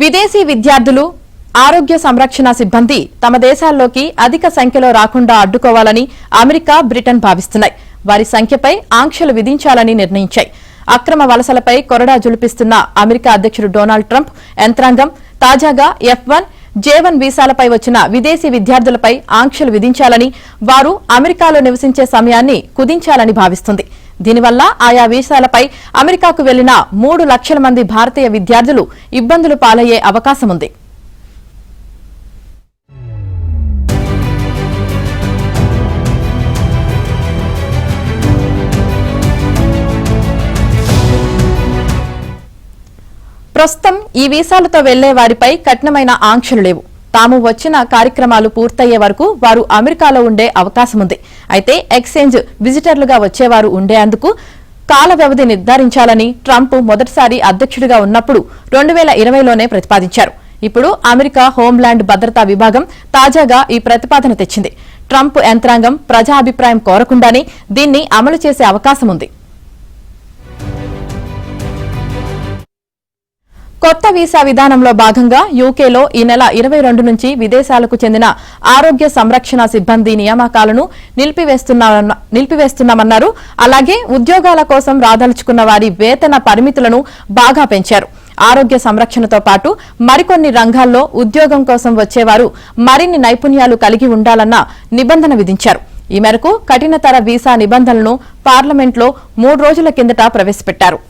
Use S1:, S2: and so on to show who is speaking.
S1: విదేశీ విద్యార్థులు ఆరోగ్య సంరక్షణ సిబ్బంది తమ దేశాల్లోకి అధిక సంఖ్యలో రాకుండా అడ్డుకోవాలని అమెరికా, బ్రిటన్ భావిస్తున్నాయి. వారి సంఖ్యపై ఆంక్షలు విధించాలని నిర్ణయించాయి. అక్రమ వలసలపై కొరడా జులిపిస్తున్న అమెరికా అధ్యక్షుడు డొనాల్డ్ ట్రంప్ యంత్రాంగం తాజాగా F1, J1 వీసాలపై వచ్చిన విదేశీ విద్యార్థులపై ఆంక్షలు విధించాలని, వారు అమెరికాలో నివసించే సమయాన్ని కుదించాలని భావిస్తుంది. దీనివల్ల ఆయా వీసాలపై అమెరికాకు వెళ్లిన 3 లక్షల మంది భారతీయ విద్యార్థులు ఇబ్బందులు పాలయ్యే అవకాశం ఉంది. ప్రస్తుతం ఈ వీసాలతో వెళ్లే వారిపై కఠినమైన ఆంక్షలు లేవు. తాము వచ్చిన కార్యక్రమాలు పూర్తయ్యే వరకు వారు అమెరికాలో ఉండే అవకాశం ఉంది. అయితే ఎక్స్చేంజ్ విజిటర్లుగా వచ్చేవారు ఉండేందుకు కాల వ్యవధి నిర్ధారించాలని ట్రంప్ మొదటిసారి అధ్యక్షుడిగా ఉన్నప్పుడు 2020లోనే ప్రతిపాదించారు. ఇప్పుడు అమెరికా హోంల్యాండ్ భద్రతా విభాగం తాజాగా ఈ ప్రతిపాదన తెచ్చింది. ట్రంప్ యంత్రాంగం ప్రజాభిప్రాయం కోరకుండానే దీన్ని అమలు చేసే అవకాశం ఉంది. కొత్త వీసా విధానంలో భాగంగా యూకేలో ఈ నెల 22 నుంచి విదేశాలకు చెందిన ఆరోగ్య సంరక్షణ సిబ్బంది నియామకాలను నిలిపివేస్తున్నామన్నారు. అలాగే ఉద్యోగాల కోసం రాదలుచుకున్న వారి వేతన పరిమితులను బాగా పెంచారు. ఆరోగ్య సంరక్షణతో పాటు మరికొన్ని రంగాల్లో ఉద్యోగం కోసం వచ్చేవారు మరిన్ని నైపుణ్యాలు కలిగి ఉండాలన్న నిబంధన విధించారు. ఈ మేరకు కఠినతర వీసా నిబంధనలను పార్లమెంట్లో 3 రోజుల కిందట ప్రవేశపెట్టారు.